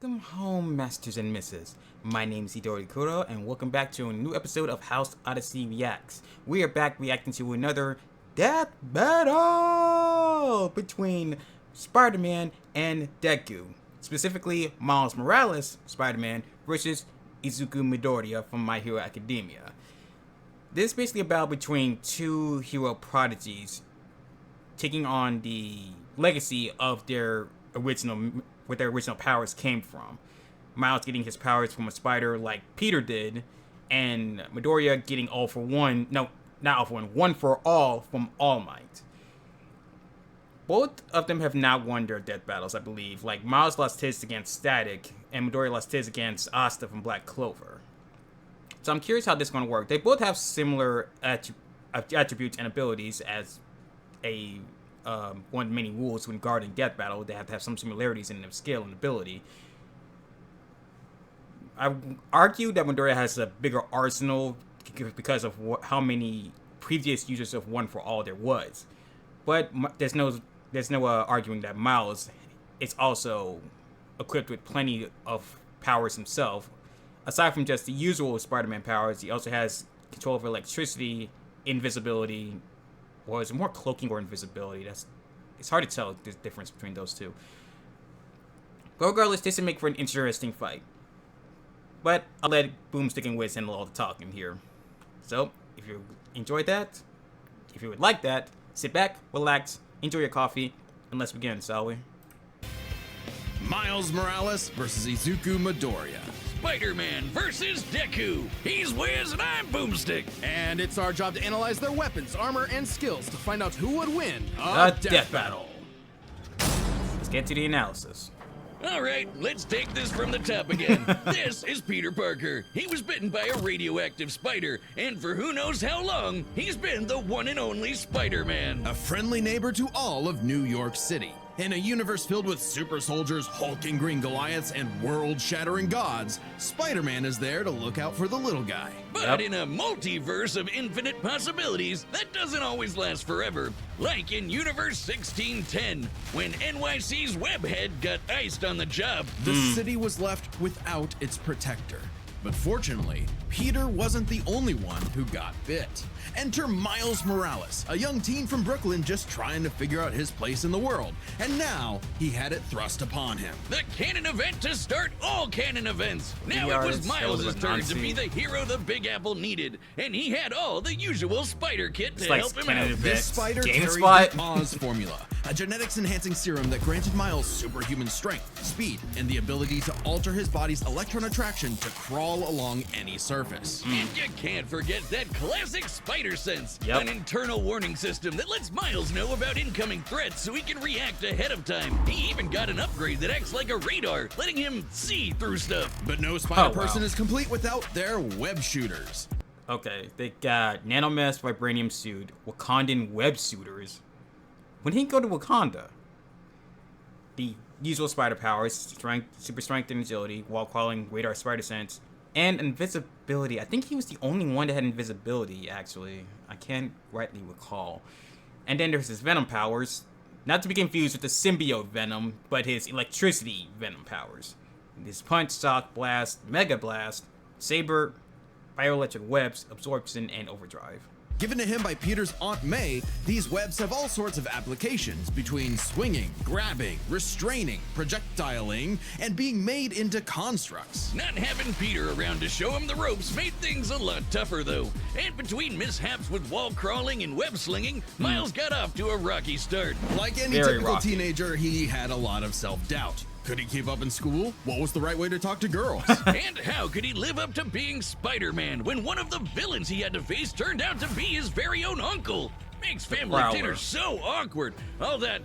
Welcome home, masters and misses. My name is HidoriKuro, and welcome back to a new episode of House Odyssey Reacts. We are back reacting to another death battle between Spider-Man and Deku. Specifically, Miles Morales, Spider-Man, versus Izuku Midoriya from My Hero Academia. This is basically a battle between two hero prodigies taking on the legacy of their original powers came from. Miles getting his powers from a spider like Peter did, and Midoriya getting one for all from All Might. Both of them have not won their death battles, I believe. Like, Miles lost his against Static, and Midoriya lost his against Asta from Black Clover. So I'm curious how this is going to work. They both have similar attributes and abilities as one of many rules when guarding death battle. They have to have some similarities in their skill and ability. I argue that Midoriya has a bigger arsenal because of how many previous users of One for All there was. But there's no arguing that Miles is also equipped with plenty of powers himself. Aside from just the usual Spider-Man powers, he also has control over electricity, invisibility, or is it more cloaking or invisibility? It's hard to tell the difference between those two. But regardless, this will make for an interesting fight. But I'll let Boomstick and Wiz handle all the talking here. So, if you enjoyed that, if you would like that, sit back, relax, enjoy your coffee, and let's begin, shall we? Miles Morales versus Izuku Midoriya. Spider-Man versus Deku. He's Wiz and I'm Boomstick. And it's our job to analyze their weapons, armor, and skills to find out who would win a death battle. Let's get to the analysis. Alright, let's take this from the top again. This is Peter Parker. He was bitten by a radioactive spider, and for who knows how long, he's been the one and only Spider-Man. A friendly neighbor to all of New York City. In a universe filled with super soldiers, hulking green Goliaths, and world-shattering gods, Spider-Man is there to look out for the little guy. But in a multiverse of infinite possibilities, that doesn't always last forever. Like in Universe 1610, when NYC's Webhead got iced on the job. The city was left without its protector. But fortunately, Peter wasn't the only one who got bit. Enter Miles Morales, a young teen from Brooklyn just trying to figure out his place in the world, and now he had it thrust upon him. The canon event to start all canon events. Now it was Miles' turn to be the hero the Big Apple needed, and he had all the usual spider kit to help him out. This spider carried the Oz formula, a genetics-enhancing serum that granted Miles superhuman strength, speed, and the ability to alter his body's electron attraction to crawl along any surface. And you can't forget that classic spider sense, an internal warning system that lets Miles know about incoming threats so he can react ahead of time. He even got an upgrade that acts like a radar, letting him see through stuff. But no Spider-Person is complete without their web shooters. Okay, they got Nanomess Vibranium Suit, Wakandan Web Shooters. When he go to Wakanda, the usual spider powers, strength, super strength and agility, wall crawling, radar spider sense, and invisibility. I think he was the only one that had invisibility, actually. I can't rightly recall. And then there's his venom powers. Not to be confused with the symbiote venom, but his electricity venom powers. His punch, shock, blast, mega blast, saber, bioelectric webs, absorption, and overdrive. Given to him by Peter's Aunt May, these webs have all sorts of applications between swinging, grabbing, restraining, projectiling, and being made into constructs. Not having Peter around to show him the ropes made things a lot tougher though. And between mishaps with wall crawling and web slinging, Miles got off to a rocky start. Like any typical teenager, he had a lot of self-doubt. Could he keep up in school? What was the right way to talk to girls? And how could he live up to being Spider-Man when one of the villains he had to face turned out to be his very own uncle? Makes family dinner so awkward. All that,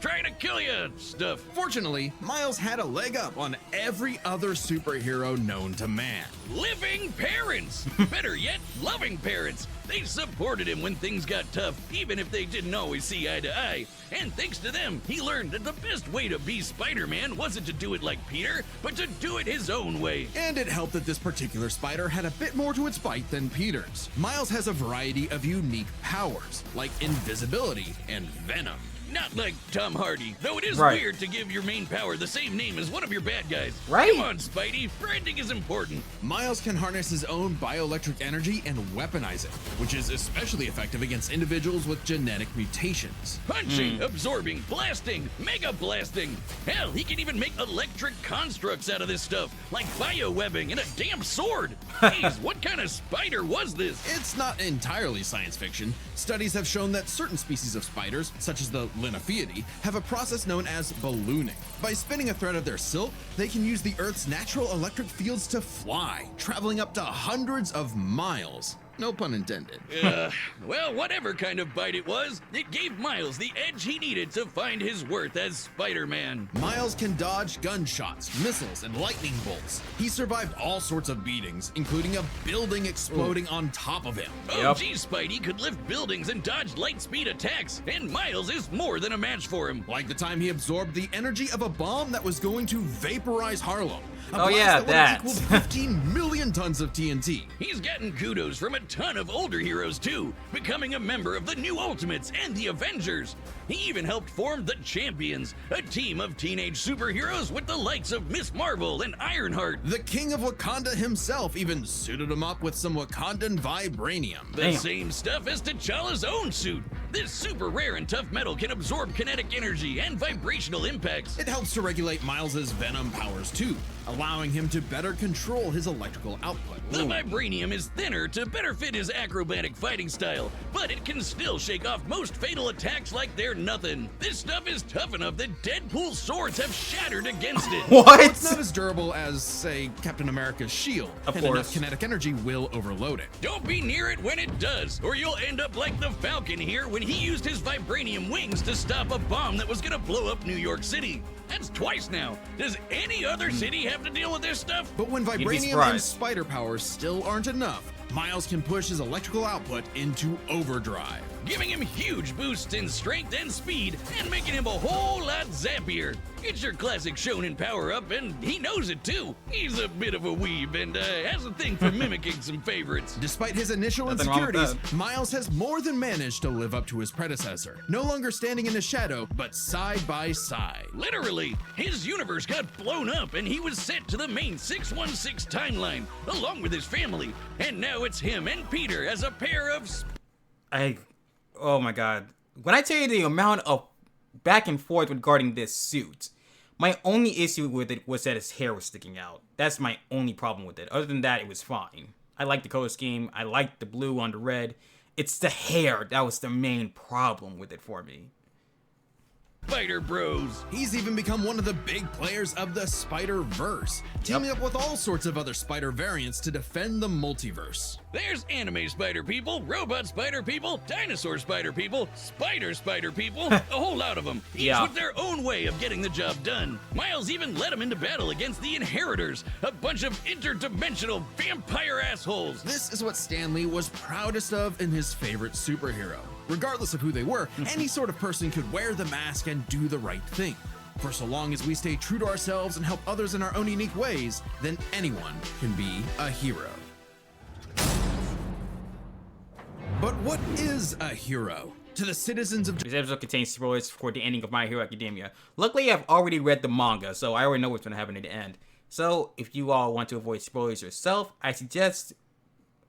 trying to kill you stuff. Fortunately, Miles had a leg up on every other superhero known to man. Living parents! Better yet, loving parents. They supported him when things got tough, even if they didn't always see eye to eye. And thanks to them, he learned that the best way to be Spider-Man wasn't to do it like Peter, but to do it his own way. And it helped that this particular spider had a bit more to its bite than Peter's. Miles has a variety of unique powers, like invisibility and venom. not like Tom Hardy, though it is Right. weird to give your main power the same name as one of your bad guys. Right? Come on, Spidey, branding is important. Miles can harness his own bioelectric energy and weaponize it, which is especially effective against individuals with genetic mutations. Punching, absorbing, blasting, mega blasting. Hell, he can even make electric constructs out of this stuff, like biowebbing and a damn sword. Jeez, what kind of spider was this? It's not entirely science fiction. Studies have shown that certain species of spiders, such as the Linophiidae, have a process known as ballooning. By spinning a thread of their silk, they can use the Earth's natural electric fields to fly, traveling up to hundreds of miles. No pun intended. Well, whatever kind of bite it was, it gave Miles the edge he needed to find his worth as Spider-Man. Miles can dodge gunshots, missiles, and lightning bolts. He survived all sorts of beatings, including a building exploding on top of him. OG Spidey could lift buildings and dodge light speed attacks, and Miles is more than a match for him. Like the time he absorbed the energy of a bomb that was going to vaporize Harlem. A Oh, blast yeah, that would that. have equaled 15 million tons of TNT. He's gotten kudos from a ton of older heroes too, becoming a member of the New Ultimates and the Avengers. He even helped form the Champions, a team of teenage superheroes with the likes of Miss Marvel and Ironheart. The king of Wakanda himself even suited him up with some Wakandan vibranium. The Damn. same stuff as T'Challa's own suit. This super rare and tough metal can absorb kinetic energy and vibrational impacts. It helps to regulate Miles's venom powers too, allowing him to better control his electrical output. The vibranium is thinner to better fit his acrobatic fighting style, but it can still shake off most fatal attacks like they're nothing. This stuff is tough enough that Deadpool's swords have shattered against it. It's not What? as durable as, say, Captain America's shield, Of and course. enough kinetic energy will overload it. Don't be near it when it does, or you'll end up like the Falcon here when he used his vibranium wings to stop a bomb that was gonna blow up New York City. That's twice now. Does any other city have to deal with this stuff? But when be vibranium and surprised. spider powers still aren't enough, Miles can push his electrical output into overdrive. Giving him huge boosts in strength and speed, and making him a whole lot zappier. It's your classic shonen power-up, and he knows it too. He's a bit of a weeb and has a thing for mimicking some favorites. Despite his initial Nothing wrong with insecurities, Miles has more than managed to live up to his predecessor, no longer standing in the shadow, but side by side. Literally, his universe got blown up and he was sent to the main 616 timeline, along with his family. And now it's him and Peter as a pair of Oh my god. When I tell you the amount of back and forth regarding this suit, my only issue with it was that his hair was sticking out. That's my only problem with it. Other than that, it was fine. I liked the color scheme. I liked the blue on the red. It's the hair that was the main problem with it for me. Spider Bros. He's even become one of the big players of the Spider-Verse, teaming up with all sorts of other spider variants to defend the multiverse. There's anime spider people, robot spider people, dinosaur spider people, spider people, a whole lot of them, each Yeah. with their own way of getting the job done. Miles even led them into battle against the Inheritors, a bunch of interdimensional vampire assholes. This is what Stan Lee was proudest of in his favorite superhero. Regardless of who they were, any sort of person could wear the mask and do the right thing. For so long as we stay true to ourselves and help others in our own unique ways, then anyone can be a hero. But what is a hero? To the citizens of This episode contains spoilers for the ending of My Hero Academia. Luckily, I've already read the manga, so I already know what's going to happen at the end. So, if you all want to avoid spoilers yourself, I suggest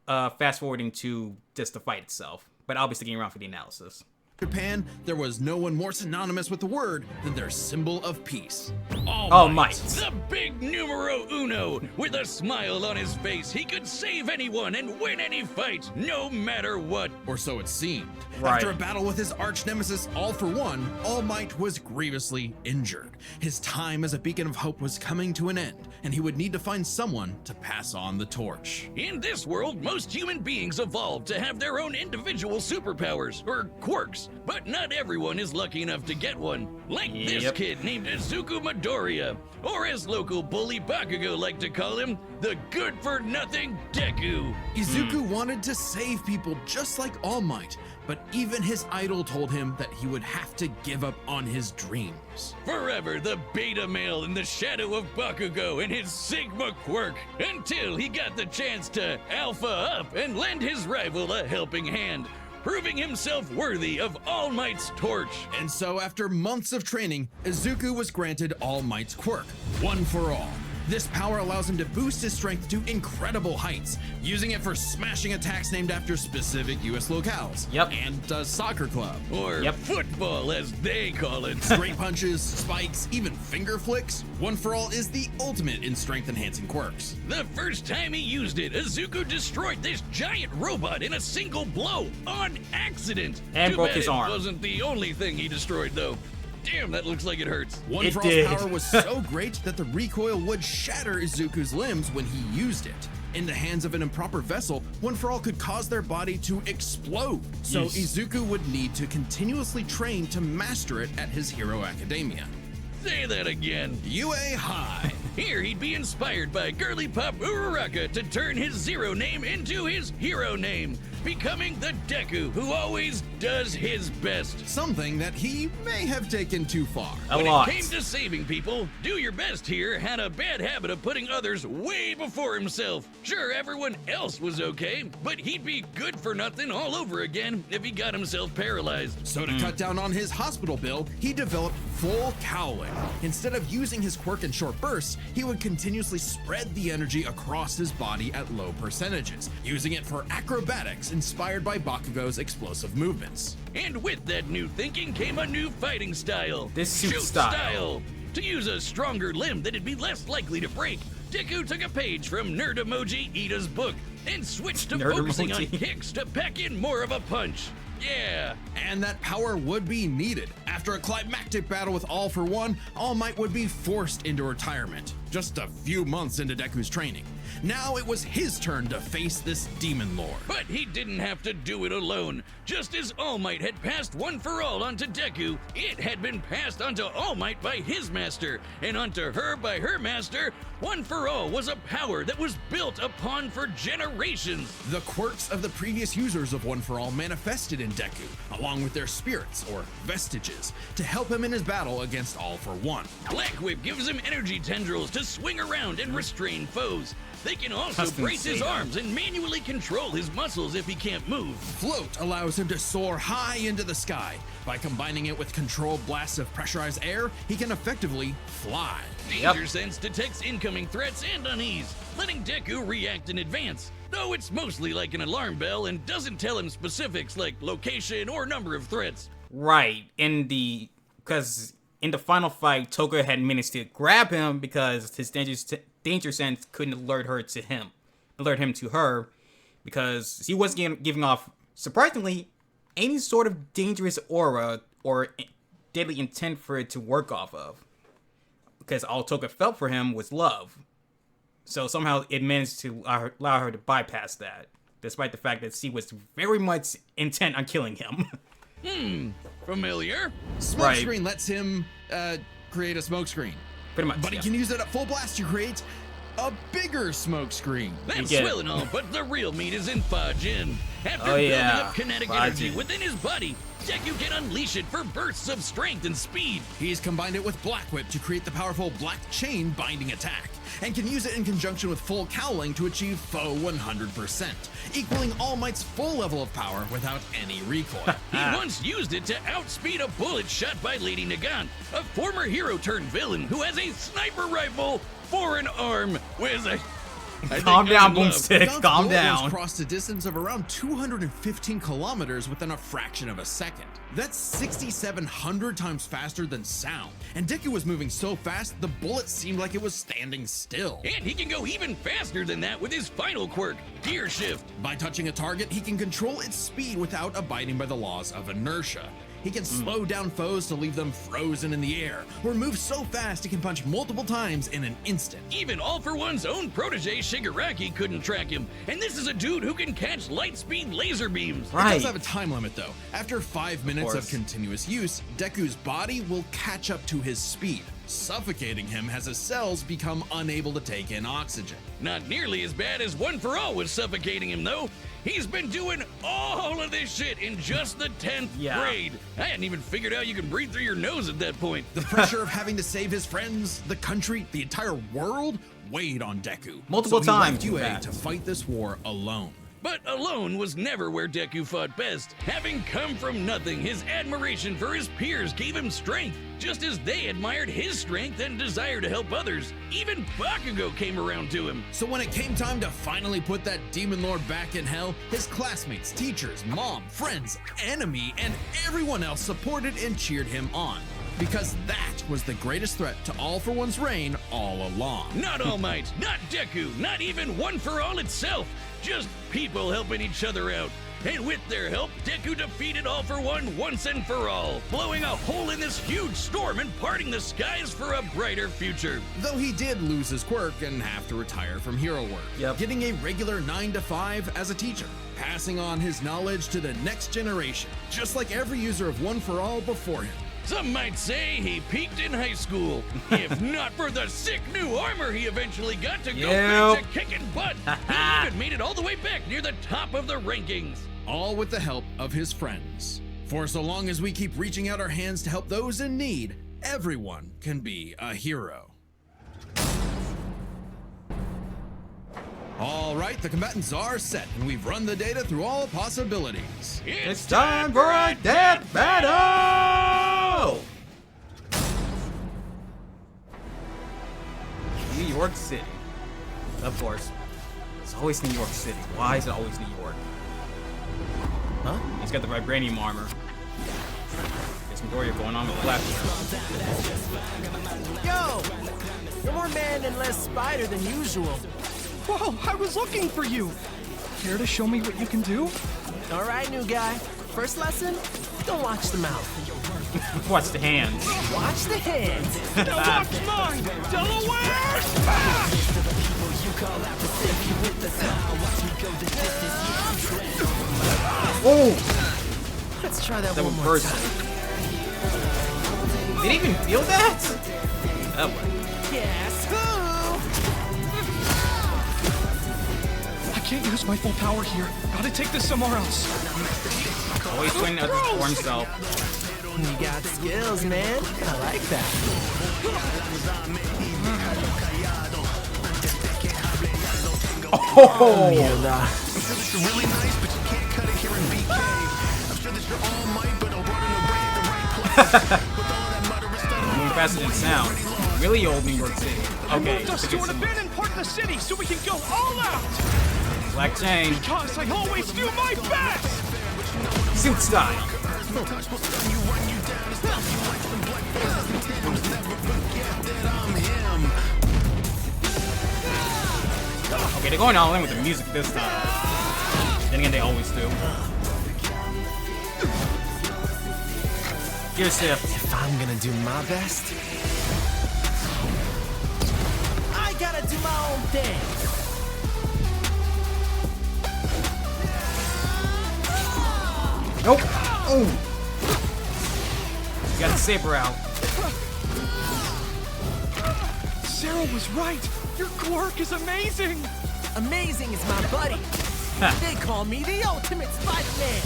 fast forwarding to just the fight itself. But I'll be sticking around for the analysis. Japan, there was no one more synonymous with the word than their symbol of peace. All Might. The big numero uno. With a smile on his face, he could save anyone and win any fight, no matter what. Or so it seemed. Right. After a battle with his arch nemesis All For One, All Might was grievously injured. His time as a beacon of hope was coming to an end, and he would need to find someone to pass on the torch. In this world, most human beings evolved to have their own individual superpowers, or quirks, but not everyone is lucky enough to get one. Like this Yep. kid named Izuku Midoriya, or as local bully Bakugo like to call him, the good-for-nothing Deku. Izuku wanted to save people just like All Might, but even his idol told him that he would have to give up on his dreams. Forever the beta male in the shadow of Bakugo and his Sigma quirk, until he got the chance to alpha up and lend his rival a helping hand. proving himself worthy of All Might's torch. And so after months of training, Izuku was granted All Might's quirk, One for All. This power allows him to boost his strength to incredible heights, using it for smashing attacks named after specific US locales. Yep. And a soccer club. Or football, as they call it. Straight punches, spikes, even finger flicks. One for All is the ultimate in strength-enhancing quirks. The first time he used it, Izuku destroyed this giant robot in a single blow on accident. And Too broke bad his it arm. wasn't the only thing he destroyed, though. Damn, that looks like it hurts. One It for did. All's power was so great that the recoil would shatter Izuku's limbs when he used it. In the hands of an improper vessel, One for All could cause their body to explode. So Yeesh. Izuku would need to continuously train to master it at his Hero Academia. Say that again. UA High. Here he'd be inspired by girly pop Uraraka to turn his zero name into his hero name, becoming the Deku who always does his best. Something that he may have taken too far. A When lot. it came to saving people, Do Your Best here had a bad habit of putting others way before himself. Sure, everyone else was okay, but he'd be good for nothing all over again if he got himself paralyzed. So to cut down on his hospital bill, he developed full cowling. Instead of using his quirk in short bursts, he would continuously spread the energy across his body at low percentages, using it for acrobatics inspired by Bakugo's explosive movements. And with that new thinking came a new fighting style. This shoot Shoot style. To use a stronger limb that'd be less likely to break, Deku took a page from Nerd Emoji Ida's book and switched to Nerd focusing on Emoji. kicks to pack in more of a punch. Yeah. And that power would be needed. After a climactic battle with All for One, All Might would be forced into retirement, just a few months into Deku's training. Now it was his turn to face this demon lord. But he didn't have to do it alone. Just as All Might had passed One for All onto Deku, it had been passed onto All Might by his master, and onto her by her master. One for All was a power that was built upon for generations. The quirks of the previous users of One for All manifested in Deku, along with their spirits, or vestiges, to help him in his battle against All for One. Black Whip gives him energy tendrils to swing around and restrain foes. They can also Custom brace his Sega. arms and manually control his muscles if he can't move. Float allows him to soar high into the sky. By combining it with controlled blasts of pressurized air, he can effectively fly. Danger Sense detects incoming threats and unease, letting Deku react in advance, though it's mostly like an alarm bell and doesn't tell him specifics like location or number of threats. Right. Because in the final fight, Toga had managed to grab him because his danger sense couldn't alert him to her, because he wasn't giving off, surprisingly, any sort of dangerous aura or deadly intent for it to work off of. Because all Toga felt for him was love. So somehow it managed to allow her to bypass that, despite the fact that she was very much intent on killing him. Familiar? Smokescreen lets him create a smokescreen. Pretty much. But he yeah. can use it at full blast to create a bigger smokescreen. That's get it. swell and all, but the real meat is in Fajin. After Oh, building yeah. up kinetic Fajin. energy within his body, Deku can unleash it for bursts of strength and speed. He's combined it with Black Whip to create the powerful Black Chain binding attack, and can use it in conjunction with full cowling to achieve foe 100%, equaling All Might's full level of power without any recoil. He once used it to outspeed a bullet shot by Lady Nagant, a former hero turned villain who has a sniper rifle for an arm with a... Calm down, Love. Boomstick. Nagant's Calm bullet down. was crossed a distance of around 215 kilometers within a fraction of a second. That's 6,700 times faster than sound. And Deku was moving so fast, the bullet seemed like it was standing still. And he can go even faster than that with his final quirk, Gear Shift. By touching a target, he can control its speed without abiding by the laws of inertia. He can slow down foes to leave them frozen in the air, or move so fast he can punch multiple times in an instant. Even All for One's own protege Shigaraki couldn't track him, and this is a dude who can catch light speed laser beams. It Right. does have a time limit though. After 5 minutes of course. continuous use, Deku's body will catch up to his speed, suffocating him as his cells become unable to take in oxygen. Not nearly as bad as One for All was suffocating him though. He's been doing all of this shit in just the 10th Yeah. grade. I hadn't even figured out you can breathe through your nose at that point. The pressure of having to save his friends, the country, the entire world weighed on Deku. Multiple so he times, left in UA fact. to fight this war alone. But alone was never where Deku fought best. Having come from nothing, his admiration for his peers gave him strength, just as they admired his strength and desire to help others. Even Bakugo came around to him. So when it came time to finally put that demon lord back in hell, his classmates, teachers, mom, friends, enemy, and everyone else supported and cheered him on. Because that was the greatest threat to All For One's reign all along. Not All Might, not Deku, not even One For All itself. Just people helping each other out. And with their help, Deku defeated All For One once and for all, blowing a hole in this huge storm and parting the skies for a brighter future. Though he did lose his quirk and have to retire from hero work, getting a regular 9 to 5 as a teacher, passing on his knowledge to the next generation, just like every user of One For All before him. Some might say he peaked in high school, if not for the sick new armor he eventually got to go back to kicking butt. He even made it all the way back near the top of the rankings. All with the help of his friends. For so long as we keep reaching out our hands to help those in need, everyone can be a hero. All right, the combatants are set, and we've run the data through all possibilities. It's time for a death battle! New York City. Of course. It's always New York City. Why is it always New York? Huh? He's got the vibranium armor. There's Midoriya going on with the left. Yo! You're more man and less spider than usual. Whoa, I was looking for you! Care to show me what you can do? Alright, new guy. First lesson, don't watch the mouth. Watch the hands. Watch the hands. Now watch mine! Delaware! Oh! Let's try that That one would more burst. Did he even feel that? Oh, boy. Yes, who? I can't use my full power here. Gotta take this somewhere else. Always putting others for himself. You got skills, man. I like that. Oh! Mierda. Moving faster than sound. Really old New York City. Okay, Moved us to to get an some abandoned part of the city so we can go all out! black chain. Because I always do my best! Suit style. Okay, they're going all in with the music this time. Then again, they always do. Gear shift. If I'm gonna do my best, I gotta do my own thing. Nope. Oh. You got the saber out. Sarah was right! Your quirk is amazing! Amazing is my buddy. They call me the ultimate Spider-Man.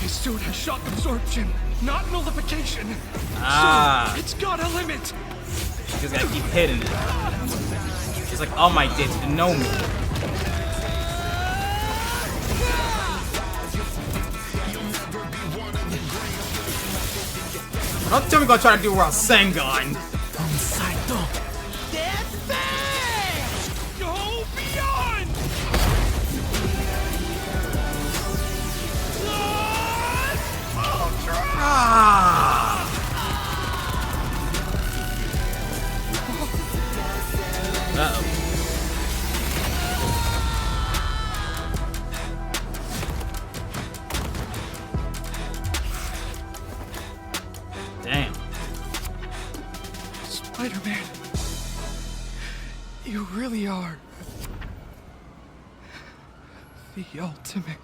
His suit has shock absorption, not nullification. Ah. So it's got a limit. You just gotta keep hitting it. It's like all my did to know me. Don't tell me you're gonna try to do Rasengan. Saito. Death Bang! Go beyond! Ah! Uh-oh. Damn. Spider-Man, you really are the ultimate.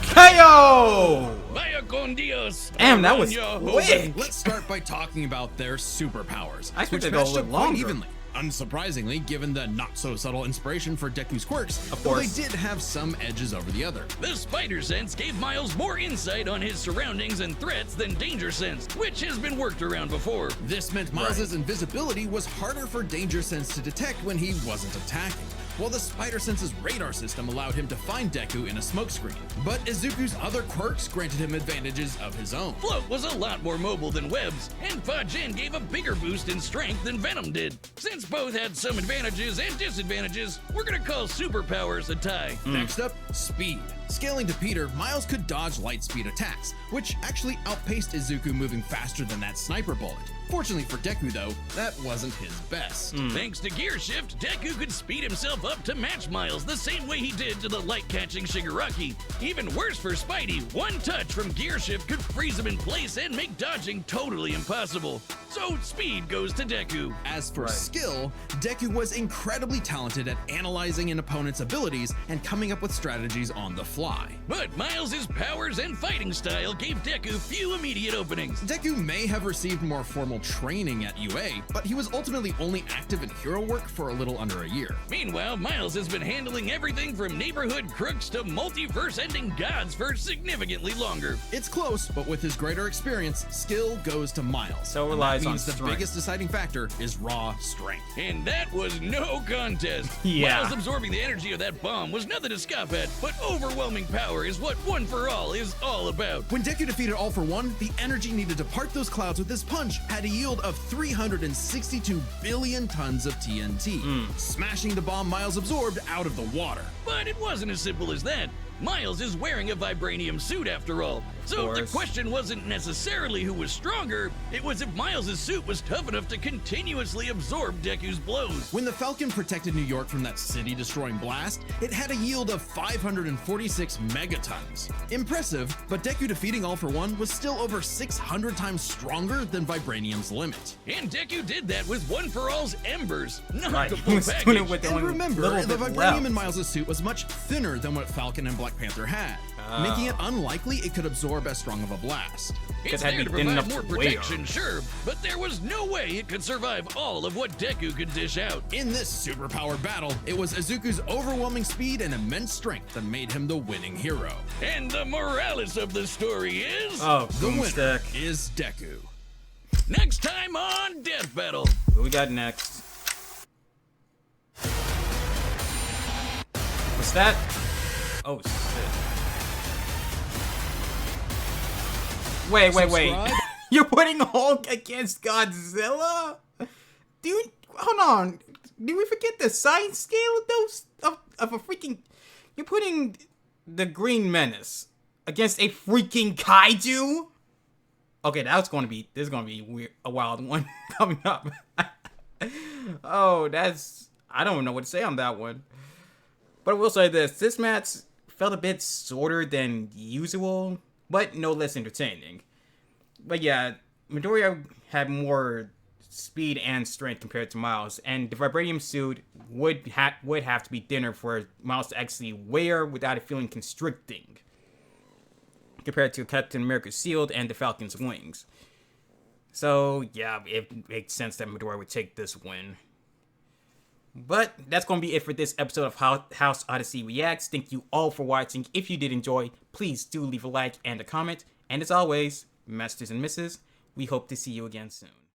KO! Vaya con Dios. Damn, that was Araña quick. Let's start by talking about their superpowers, I expected which to go a matched little up quite longer. evenly. unsurprisingly given the not-so-subtle inspiration for Deku's quirks, Of though course. they did have some edges over the other. The spider sense gave Miles more insight on his surroundings and threats than danger sense, which has been worked around before. This meant Miles' invisibility was harder for danger sense to detect when he wasn't attacking, while the Spider Sense's radar system allowed him to find Deku in a smokescreen. But Izuku's other quirks granted him advantages of his own. Float was a lot more mobile than Webs, and Fajin gave a bigger boost in strength than Venom did. Since both had some advantages and disadvantages, we're gonna call superpowers a tie. Next up, speed. Scaling to Peter, Miles could dodge light speed attacks, which actually outpaced Izuku moving faster than that sniper bullet. Fortunately for Deku though, that wasn't his best. Thanks to Gear Shift, Deku could speed himself up to match Miles the same way he did to the light-catching Shigaraki. Even worse for Spidey, one touch from Gear Shift could freeze him in place and make dodging totally impossible. So speed goes to Deku. As for skill, Deku was incredibly talented at analyzing an opponent's abilities and coming up with strategies on the fly. But Miles' powers and fighting style gave Deku few immediate openings. Deku may have received more formal training at UA, but he was ultimately only active in hero work for a little under a year. Meanwhile, Miles has been handling everything from neighborhood crooks to multiverse-ending gods for significantly longer. It's close, but with his greater experience, skill goes to Miles. So it And relies that on means the strength. biggest deciding factor is raw strength. And that was no contest. Yeah. Miles absorbing the energy of that bomb was nothing to scoff at, but overwhelming power is what One for All is all about. When Deku defeated All for One, the energy needed to part those clouds with this punch had a yield of 362 billion tons of TNT, smashing the bomb Miles absorbed out of the water. But it wasn't as simple as that. Miles is wearing a vibranium suit after all. So the course. question wasn't necessarily who was stronger, it was if Miles' suit was tough enough to continuously absorb Deku's blows. When the Falcon protected New York from that city-destroying blast, it had a yield of 546 megatons. Impressive, but Deku defeating All for One was still over 600 times stronger than Vibranium's limit. And Deku did that with One for All's embers, not Right. the He full was doing package. it with the And only remember, little the bit vibranium left. in Miles' suit was much thinner than what Falcon and Black Panther had, making it unlikely it could absorb as strong of a blast. It's it had there to to be thin provide enough more to wear. protection, sure, but there was no way it could survive all of what Deku could dish out. In this superpower battle, it was Izuku's overwhelming speed and immense strength that made him the winning hero. And the morales of the story is... Oh, The winner boomstick. is Deku. Next time on Death Battle. What we got next? What's that? Oh, shit. Wait. Subscribe? You're putting Hulk against Godzilla? Dude, hold on. Did we forget the science scale of those? Of a freaking... You're putting the Green Menace against a freaking kaiju? Okay, this is gonna be weird, a wild one coming up. Oh, I don't know what to say on that one. But I will say this match felt a bit shorter than usual, but no less entertaining. But yeah, Midoriya had more speed and strength compared to Miles, and the vibranium suit would have to be thinner for Miles to actually wear without it feeling constricting, compared to Captain America's shield and the Falcon's wings. So yeah, it makes sense that Midoriya would take this win. But that's going to be it for this episode of House Odyssey Reacts. Thank you all for watching. If you did enjoy, please do leave a like and a comment. And as always, Masters and Misses, we hope to see you again soon.